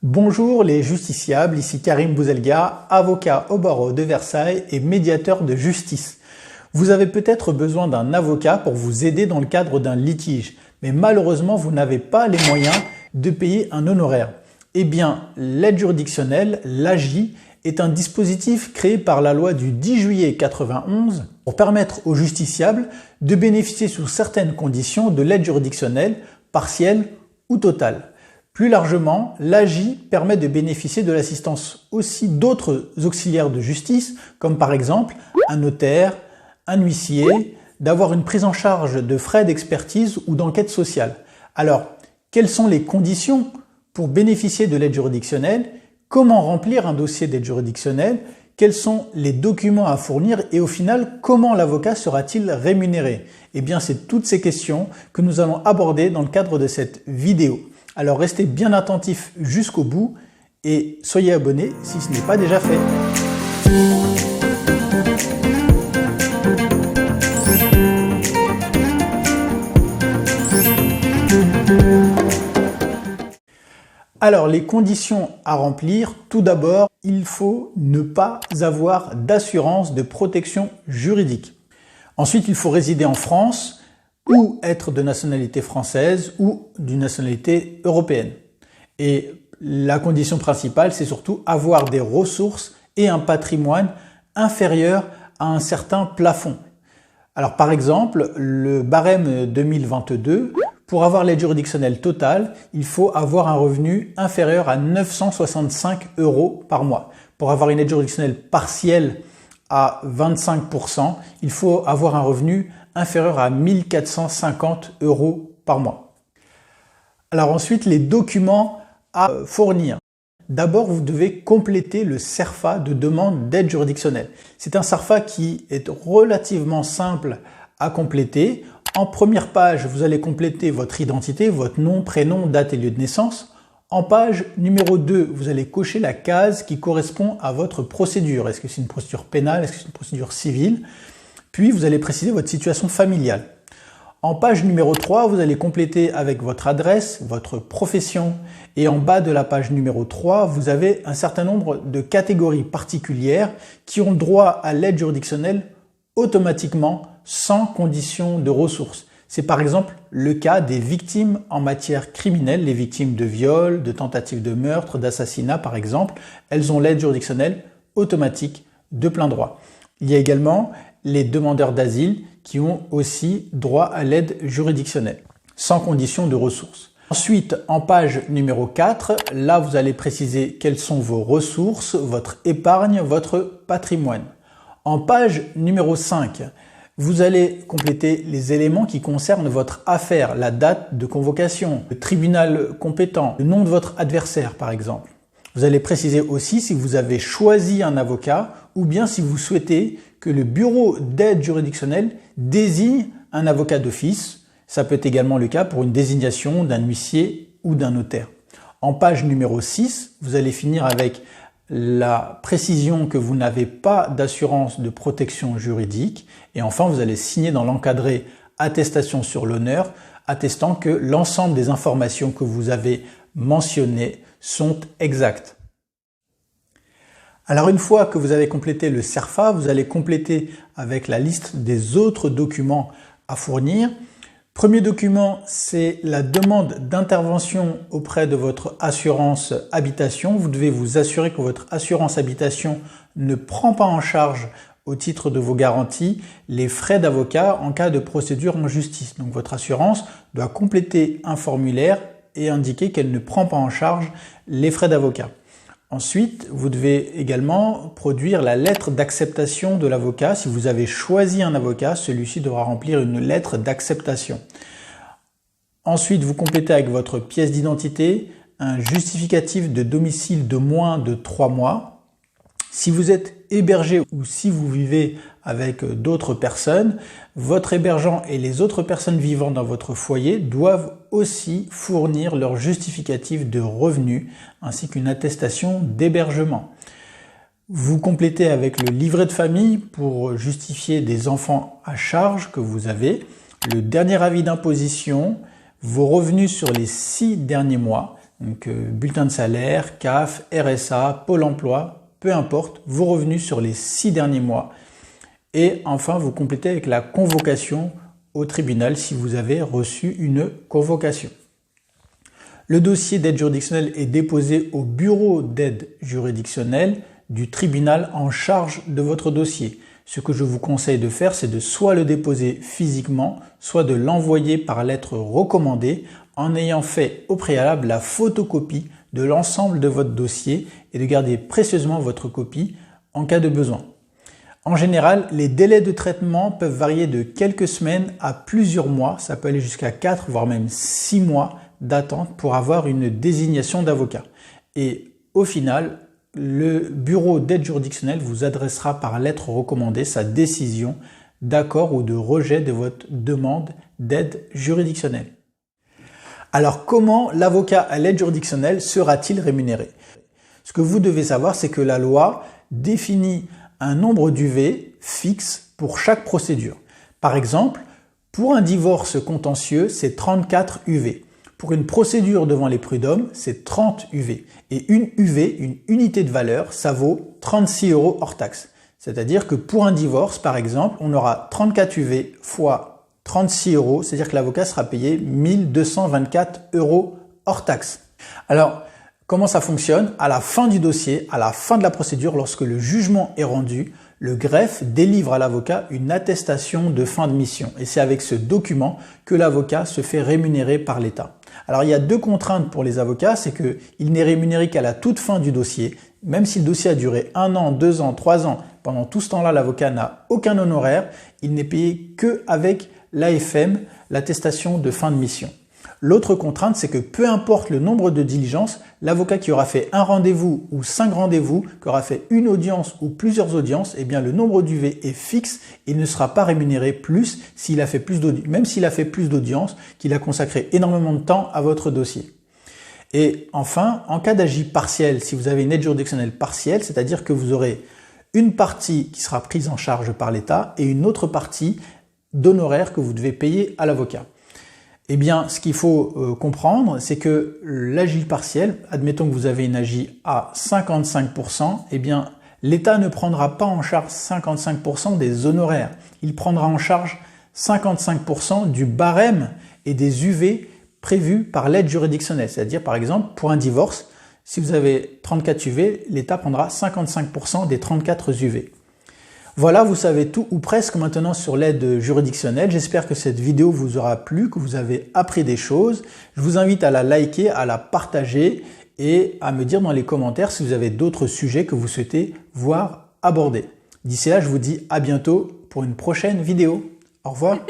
Bonjour les justiciables, ici Karim Bouzelga, avocat au barreau de Versailles et médiateur de justice. Vous avez peut-être besoin d'un avocat pour vous aider dans le cadre d'un litige, mais malheureusement vous n'avez pas les moyens de payer un honoraire. Eh bien, l'aide juridictionnelle, l'AJ, est un dispositif créé par la loi du 10 juillet 91 pour permettre aux justiciables de bénéficier sous certaines conditions de l'aide juridictionnelle partielle ou totale. Plus largement, l'AJ permet de bénéficier de l'assistance aussi d'autres auxiliaires de justice, comme par exemple un notaire, un huissier, d'avoir une prise en charge de frais d'expertise ou d'enquête sociale. Alors, quelles sont les conditions pour bénéficier de l'aide juridictionnelle? Comment remplir un dossier d'aide juridictionnelle? Quels sont les documents à fournir? Et au final, comment l'avocat sera-t-il rémunéré? Eh bien, c'est toutes ces questions que nous allons aborder dans le cadre de cette vidéo. Alors restez bien attentifs jusqu'au bout et soyez abonnés si ce n'est pas déjà fait. Alors les conditions à remplir, tout d'abord, il faut ne pas avoir d'assurance de protection juridique. Ensuite, il faut résider en France ou être de nationalité française ou d'une nationalité européenne. Et la condition principale, c'est surtout avoir des ressources et un patrimoine inférieur à un certain plafond. Alors par exemple, le barème 2022, pour avoir l'aide juridictionnelle totale, il faut avoir un revenu inférieur à 965 € par mois. Pour avoir une aide juridictionnelle partielle à 25%, il faut avoir un revenu inférieur à 1450 € par mois. Alors ensuite, les documents à fournir. D'abord, vous devez compléter le CERFA de demande d'aide juridictionnelle. C'est un CERFA qui est relativement simple à compléter. En première page, vous allez compléter votre identité, votre nom, prénom, date et lieu de naissance. En page numéro 2, vous allez cocher la case qui correspond à votre procédure. Est-ce que c'est une procédure pénale? Est-ce que c'est une procédure civile? Puis, vous allez préciser votre situation familiale. En page numéro 3, vous allez compléter avec votre adresse, votre profession. Et en bas de la page numéro 3, vous avez un certain nombre de catégories particulières qui ont droit à l'aide juridictionnelle automatiquement, sans condition de ressources. C'est par exemple le cas des victimes en matière criminelle, les victimes de viol, de tentatives de meurtre, d'assassinat par exemple. Elles ont l'aide juridictionnelle automatique de plein droit. Il y a également les demandeurs d'asile qui ont aussi droit à l'aide juridictionnelle, sans condition de ressources. Ensuite, en page numéro 4, là vous allez préciser quelles sont vos ressources, votre épargne, votre patrimoine. En page numéro 5, vous allez compléter les éléments qui concernent votre affaire, la date de convocation, le tribunal compétent, le nom de votre adversaire par exemple. Vous allez préciser aussi si vous avez choisi un avocat ou bien si vous souhaitez que le bureau d'aide juridictionnelle désigne un avocat d'office. Ça peut être également le cas pour une désignation d'un huissier ou d'un notaire. En page numéro 6, vous allez finir avec la précision que vous n'avez pas d'assurance de protection juridique. Et enfin, vous allez signer dans l'encadré attestation sur l'honneur, attestant que l'ensemble des informations que vous avez mentionnées sont exactes. Alors une fois que vous avez complété le CERFA, vous allez compléter avec la liste des autres documents à fournir. Premier document, c'est la demande d'intervention auprès de votre assurance habitation. Vous devez vous assurer que votre assurance habitation ne prend pas en charge au titre de vos garanties les frais d'avocat en cas de procédure en justice. Donc votre assurance doit compléter un formulaire et indiquer qu'elle ne prend pas en charge les frais d'avocat. Ensuite, vous devez également produire la lettre d'acceptation de l'avocat. Si vous avez choisi un avocat, celui-ci devra remplir une lettre d'acceptation. Ensuite, vous complétez avec votre pièce d'identité un justificatif de domicile de moins de 3 mois. Si vous êtes hébergé ou si vous vivez avec d'autres personnes, votre hébergeant et les autres personnes vivant dans votre foyer doivent aussi fournir leur justificatif de revenus ainsi qu'une attestation d'hébergement. Vous complétez avec le livret de famille pour justifier des enfants à charge que vous avez, le dernier avis d'imposition, vos revenus sur les 6 derniers mois. donc bulletin de salaire, CAF, RSA, Pôle emploi, peu importe, vos revenus sur les 6 derniers mois. Et enfin, vous complétez avec la convocation au tribunal si vous avez reçu une convocation. Le dossier d'aide juridictionnelle est déposé au bureau d'aide juridictionnelle du tribunal en charge de votre dossier. Ce que je vous conseille de faire, c'est de soit le déposer physiquement, soit de l'envoyer par lettre recommandée en ayant fait au préalable la photocopie de l'ensemble de votre dossier et de garder précieusement votre copie en cas de besoin. En général, les délais de traitement peuvent varier de quelques semaines à plusieurs mois. Ça peut aller jusqu'à 4 voire même 6 mois d'attente pour avoir une désignation d'avocat. Et au final, le bureau d'aide juridictionnelle vous adressera par lettre recommandée sa décision d'accord ou de rejet de votre demande d'aide juridictionnelle. Alors comment l'avocat à l'aide juridictionnelle sera-t-il rémunéré? Ce que vous devez savoir, c'est que la loi définit un nombre d'UV fixe pour chaque procédure. Par exemple, pour un divorce contentieux, c'est 34 UV. Pour une procédure devant les prud'hommes, c'est 30 UV. Et une UV, une unité de valeur, ça vaut 36 € hors taxe. C'est-à-dire que pour un divorce, par exemple, on aura 34 UV fois 36 €, c'est-à-dire que l'avocat sera payé 1224 € hors taxe. Alors, comment ça fonctionne? À la fin du dossier, à la fin de la procédure, lorsque le jugement est rendu, le greffe délivre à l'avocat une attestation de fin de mission. Et c'est avec ce document que l'avocat se fait rémunérer par l'État. Alors il y a 2 contraintes pour les avocats, c'est qu'il n'est rémunéré qu'à la toute fin du dossier. Même si le dossier a duré 1 an, 2 ans, 3 ans, pendant tout ce temps-là, l'avocat n'a aucun honoraire. Il n'est payé qu'avec l'AFM, l'attestation de fin de mission. L'autre contrainte, c'est que peu importe le nombre de diligences, l'avocat qui aura fait un rendez-vous ou 5 rendez-vous, qui aura fait une audience ou plusieurs audiences, eh bien le nombre d'UV est fixe et il ne sera pas rémunéré plus s'il a fait plus d'audiences, même s'il a fait plus d'audiences, qu'il a consacré énormément de temps à votre dossier. Et enfin, en cas d'AJ partiel, si vous avez une aide juridictionnelle partielle, c'est-à-dire que vous aurez une partie qui sera prise en charge par l'État et une autre partie d'honoraires que vous devez payer à l'avocat. Eh bien, ce qu'il faut comprendre, c'est que l'AJ partiel, admettons que vous avez une AJ à 55%, eh bien, l'État ne prendra pas en charge 55% des honoraires. Il prendra en charge 55% du barème et des UV prévus par l'aide juridictionnelle. C'est-à-dire, par exemple, pour un divorce, si vous avez 34 UV, l'État prendra 55% des 34 UV. Voilà, vous savez tout ou presque maintenant sur l'aide juridictionnelle. J'espère que cette vidéo vous aura plu, que vous avez appris des choses. Je vous invite à la liker, à la partager et à me dire dans les commentaires si vous avez d'autres sujets que vous souhaitez voir abordés. D'ici là, je vous dis à bientôt pour une prochaine vidéo. Au revoir.